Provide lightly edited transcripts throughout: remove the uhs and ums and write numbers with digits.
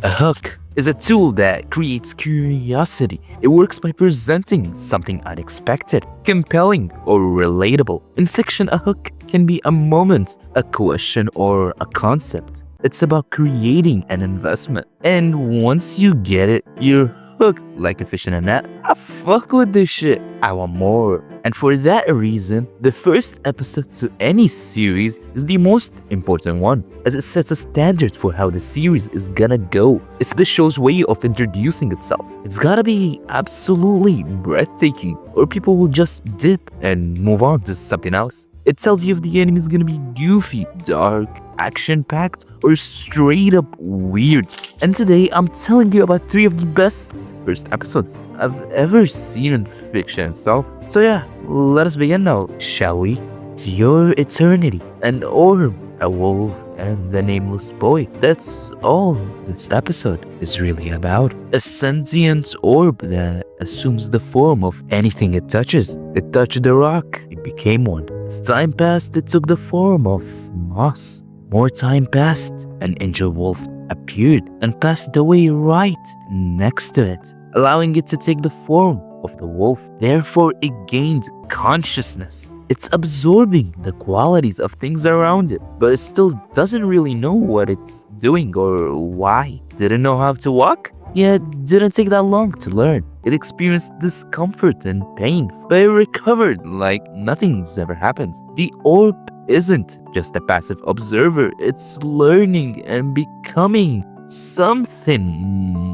A hook is a tool that creates curiosity. It works by presenting something unexpected, compelling, or relatable. In fiction, a hook can be a moment, a question, or a concept. It's about creating an investment. And once you get it, you're hooked like a fish in a net. I fuck with this shit. I want more. And for that reason, the first episode to any series is the most important one, as it sets a standard for how the series is gonna go. It's the show's way of introducing itself. It's gotta be absolutely breathtaking, or people will just dip and move on to something else. It tells you if the anime is gonna be goofy, dark, action-packed, or straight up weird. And today, I'm telling you about 3 of the best first episodes I've ever seen in fiction itself. So yeah, let us begin now, shall we? To your eternity, an orb, a wolf, and the nameless boy. That's all this episode is really about. A sentient orb that assumes the form of anything it touches. It touched the rock, it became one. As time passed, it took the form of moss. More time passed, an angel wolf appeared and passed away right next to it, allowing it to take the form of the wolf. Therefore, it gained consciousness. It's absorbing the qualities of things around it, but it still doesn't really know what it's doing or why. Didn't know how to walk? Yeah, it didn't take that long to learn. It experienced discomfort and pain, but it recovered like nothing's ever happened. The orb isn't just a passive observer, it's learning and becoming something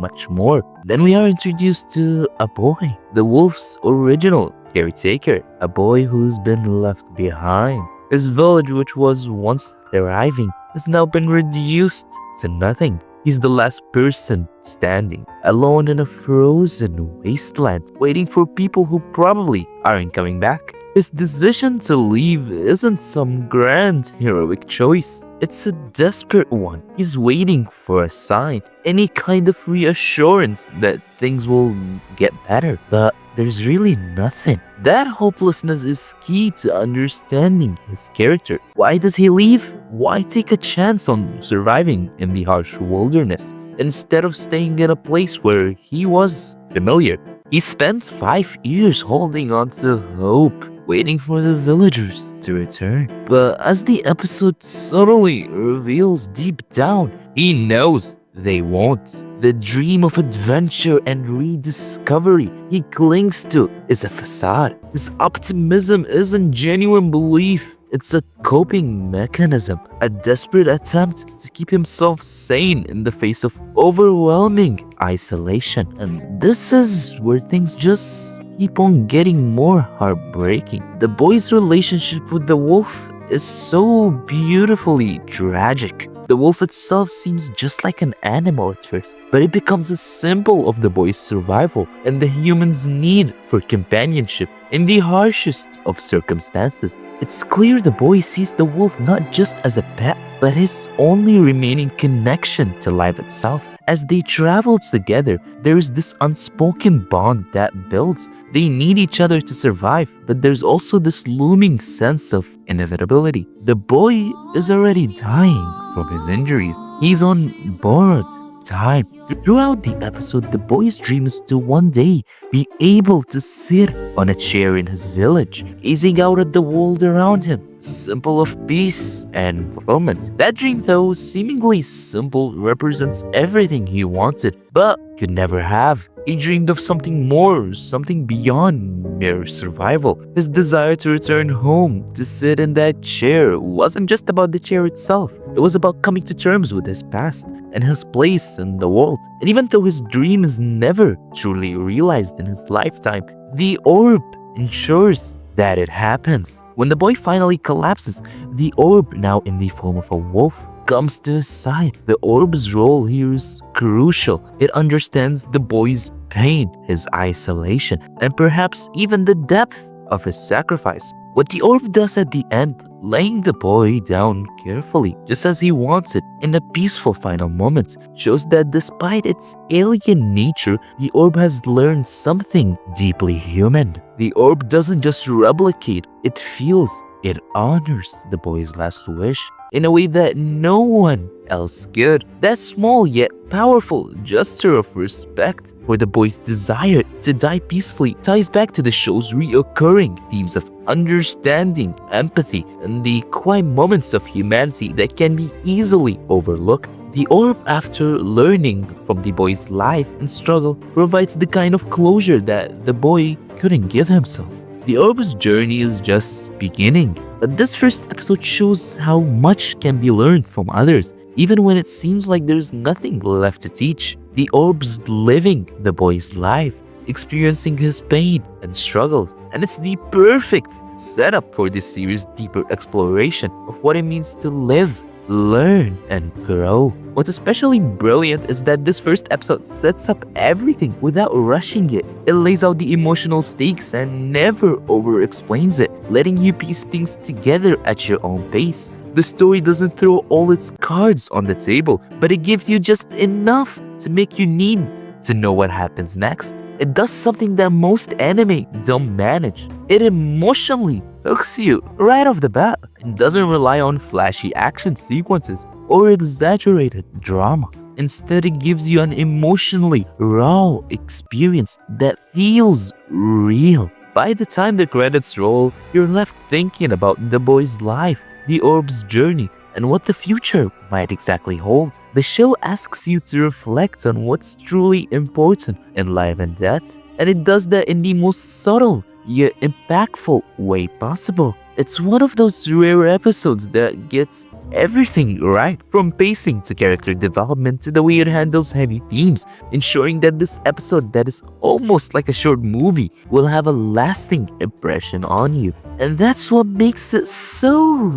much more. Then we are introduced to a boy, the wolf's original caretaker, a boy who's been left behind. His village, which was once thriving, has now been reduced to nothing. He's the last person standing, alone in a frozen wasteland, waiting for people who probably aren't coming back. His decision to leave isn't some grand, heroic choice. It's a desperate one. He's waiting for a sign, any kind of reassurance that things will get better. But there's really nothing. That hopelessness is key to understanding his character. Why does he leave? Why take a chance on surviving in the harsh wilderness instead of staying in a place where he was familiar? He spent 5 years holding on to hope, waiting for the villagers to return. But as the episode subtly reveals deep down, he knows they won't. The dream of adventure and rediscovery he clings to is a facade. His optimism isn't genuine belief. It's a coping mechanism, a desperate attempt to keep himself sane in the face of overwhelming isolation. And this is where things just keep on getting more heartbreaking. The boy's relationship with the wolf is so beautifully tragic. The wolf itself seems just like an animal at first, but it becomes a symbol of the boy's survival and the human's need for companionship in the harshest of circumstances. It's clear the boy sees the wolf not just as a pet, but his only remaining connection to life itself. As they travel together, there is this unspoken bond that builds. They need each other to survive, but there's also this looming sense of inevitability. The boy is already dying from his injuries. He's on borrowed time. Throughout the episode, the boy's dream is to one day be able to sit on a chair in his village, gazing out at the world around him, symbol of peace and fulfillment. That dream, though seemingly simple, represents everything he wanted, but could never have. He dreamed of something more, something beyond mere survival. His desire to return home, to sit in that chair, wasn't just about the chair itself. It was about coming to terms with his past and his place in the world. And even though his dream is never truly realized in his lifetime, the orb ensures that it happens. When the boy finally collapses, the orb, now in the form of a wolf, comes to his side. The orb's role here is crucial. It understands the boy's pain, his isolation, and perhaps even the depth of his sacrifice. What the orb does at the end, laying the boy down carefully, just as he wants it, in a peaceful final moment, shows that despite its alien nature, the orb has learned something deeply human. The orb doesn't just replicate, it feels. It honors the boy's last wish in a way that no one else could. That small yet powerful gesture of respect for the boy's desire to die peacefully ties back to the show's reoccurring themes of understanding, empathy, and the quiet moments of humanity that can be easily overlooked. The orb, after learning from the boy's life and struggle, provides the kind of closure that the boy couldn't give himself. The orb's journey is just beginning, but this first episode shows how much can be learned from others, even when it seems like there's nothing left to teach. The orb's living the boy's life, experiencing his pain and struggles, and it's the perfect setup for this series' deeper exploration of what it means to live, learn, and grow. What's especially brilliant is that this first episode sets up everything without rushing it. It lays out the emotional stakes and never over-explains it, letting you piece things together at your own pace. The story doesn't throw all its cards on the table, but it gives you just enough to make you need to know what happens next. It does something that most anime don't manage. It emotionally hooks you right off the bat. It doesn't rely on flashy action sequences or exaggerated drama. Instead, it gives you an emotionally raw experience that feels real. By the time the credits roll, you're left thinking about the boy's life, the orb's journey, and what the future might exactly hold. The show asks you to reflect on what's truly important in life and death, and it does that in the most subtle yet impactful way possible. It's one of those rare episodes that gets everything right, from pacing to character development to the way it handles heavy themes, ensuring that this episode that is almost like a short movie will have a lasting impression on you. And that's what makes it so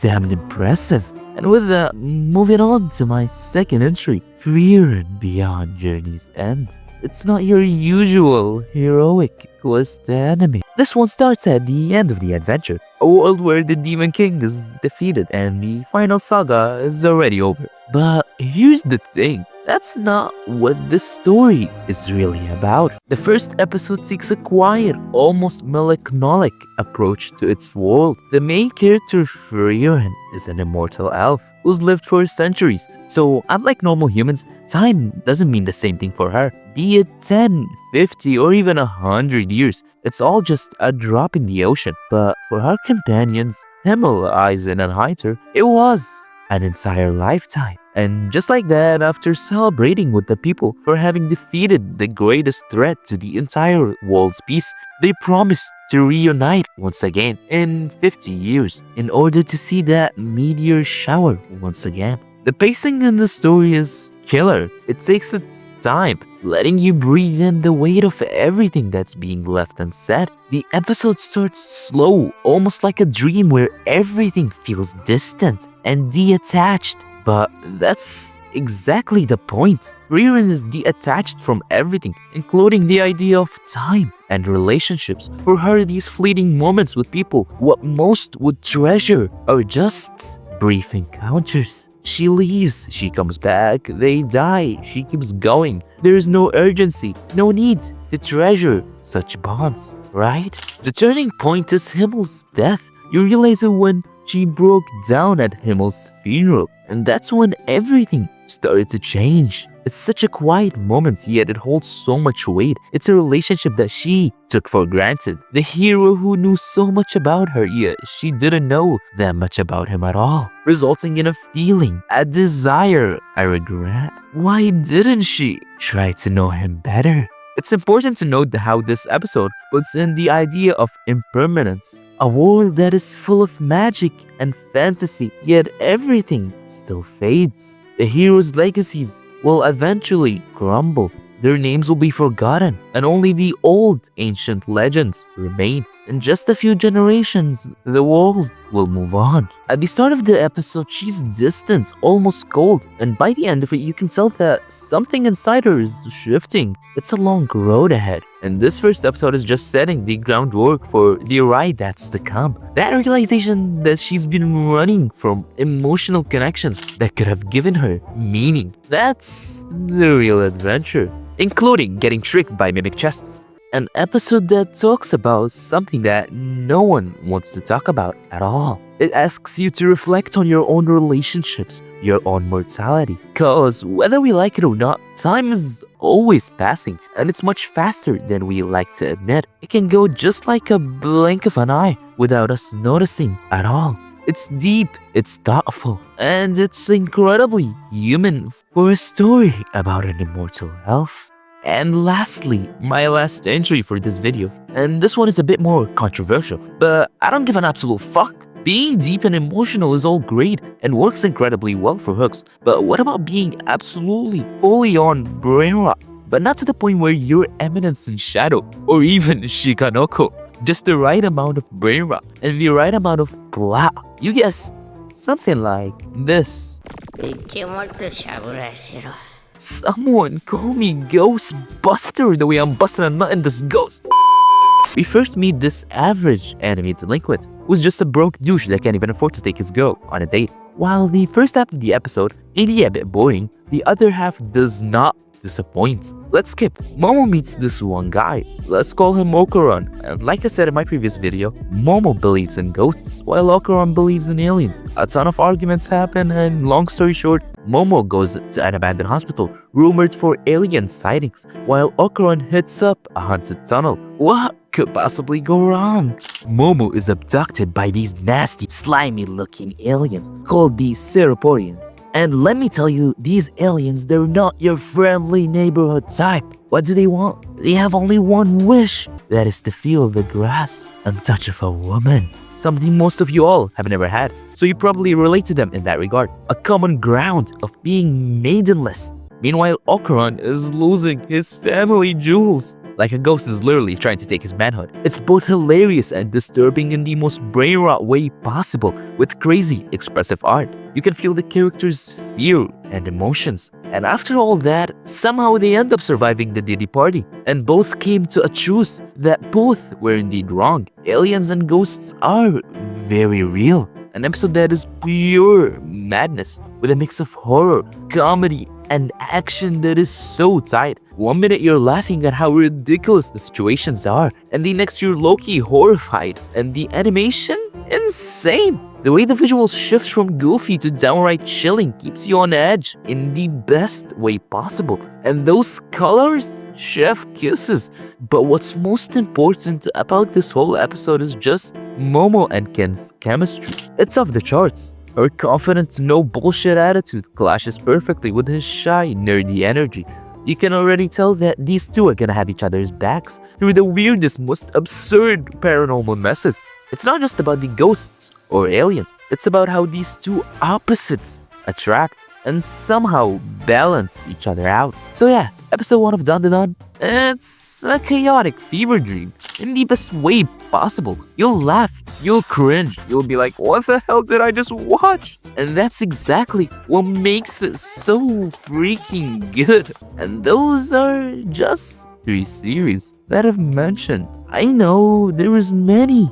damn impressive. And with that, moving on to my second entry, Frieren Beyond Journey's End. It's not your usual heroic quest anime. This one starts at the end of the adventure, a world where the Demon King is defeated and the final saga is already over. But here's the thing, that's not what this story is really about. The first episode takes a quiet, almost melancholic approach to its world. The main character, Frieren, is an immortal elf who's lived for centuries. So unlike normal humans, time doesn't mean the same thing for her. Be it 10, 50, or even 100 years, it's all just a drop in the ocean. But for her companions, Himmel, Aizen, and Heiter, it was an entire lifetime. And just like that, after celebrating with the people for having defeated the greatest threat to the entire world's peace, they promised to reunite once again in 50 years in order to see that meteor shower once again. The pacing in the story is killer. It takes its time, letting you breathe in the weight of everything that's being left unsaid. The episode starts slow, almost like a dream where everything feels distant and detached. But that's exactly the point. Frieren is detached from everything, including the idea of time and relationships. For her, these fleeting moments with people, what most would treasure, are just brief encounters. She leaves, she comes back, they die, she keeps going. There is no urgency, no need to treasure such bonds, right? The turning point is Himmel's death. You realize it when she broke down at Himmel's funeral, and that's when everything started to change. It's such a quiet moment, yet it holds so much weight. It's a relationship that she took for granted. The hero who knew so much about her, yet she didn't know that much about him at all, resulting in a feeling, a desire, a regret. Why didn't she try to know him better? It's important to note how this episode puts in the idea of impermanence. A world that is full of magic and fantasy, yet everything still fades. The heroes' legacies will eventually crumble. Their names will be forgotten, and only the old ancient legends remain. In just a few generations, the world will move on. At the start of the episode, she's distant, almost cold, and by the end of it, you can tell that something inside her is shifting. It's a long road ahead, and this first episode is just setting the groundwork for the ride that's to come. That realization that she's been running from emotional connections that could have given her meaning. That's the real adventure, including getting tricked by mimic chests. An episode that talks about something that no one wants to talk about at all. It asks you to reflect on your own relationships, your own mortality. Cause whether we like it or not, time is always passing and it's much faster than we like to admit. It can go just like a blink of an eye without us noticing at all. It's deep, it's thoughtful, and it's incredibly human for a story about an immortal elf. And lastly, my last entry for this video, and this one is a bit more controversial, but I don't give an absolute fuck. Being deep and emotional is all great and works incredibly well for hooks, but what about being absolutely fully on brainrot? But not to the point where you're Eminence in Shadow or even Shikanoko. Just the right amount of brainrot and the right amount of blah. You guess, something like this. Someone call me Ghostbuster the way I'm busting a nut in this ghost. We first meet this average anime delinquent who's just a broke douche that can't even afford to take his girl on a date. While the first half of the episode may be a bit boring, the other half does not disappoint. Let's skip. Momo meets this one guy. Let's call him Okuran. And like I said in my previous video, Momo believes in ghosts while Okuran believes in aliens. A ton of arguments happen and long story short, Momo goes to an abandoned hospital rumored for alien sightings while Okuran hits up a haunted tunnel. What could possibly go wrong? Momo is abducted by these nasty, slimy-looking aliens called the Ceroporians. And let me tell you, these aliens, they're not your friendly neighborhood type. What do they want? They have only one wish. That is to feel the grasp and touch of a woman. Something most of you all have never had. So you probably relate to them in that regard. A common ground of being maidenless. Meanwhile, Okuran is losing his family jewels. Like a ghost is literally trying to take his manhood. It's both hilarious and disturbing in the most brainrot way possible with crazy expressive art. You can feel the characters' fear and emotions. And after all that, somehow they end up surviving the Diddy party. And both came to a truce that both were indeed wrong. Aliens and ghosts are very real. An episode that is pure madness with a mix of horror, comedy, and action that is so tight. One minute you're laughing at how ridiculous the situations are, and the next you're low-key horrified. And the animation? Insane! The way the visuals shift from goofy to downright chilling keeps you on edge in the best way possible. And those colors? Chef kisses. But what's most important about this whole episode is just Momo and Ken's chemistry. It's off the charts. Her confident, no bullshit attitude clashes perfectly with his shy, nerdy energy. You can already tell that these two are gonna have each other's backs through the weirdest, most absurd paranormal messes. It's not just about the ghosts or aliens, it's about how these two opposites attract and somehow balance each other out. So yeah, episode 1 of Dandadan, it's a chaotic fever dream in the best way possible. You'll laugh, you'll cringe, you'll be like, what the hell did I just watch? And that's exactly what makes it so freaking good. And those are just 3 series that I've mentioned. I know there is many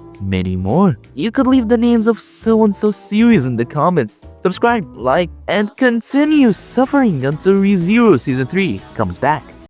more. You could leave the names of so-and-so series in the comments. Subscribe, like, and continue suffering until ReZero Season 3 comes back.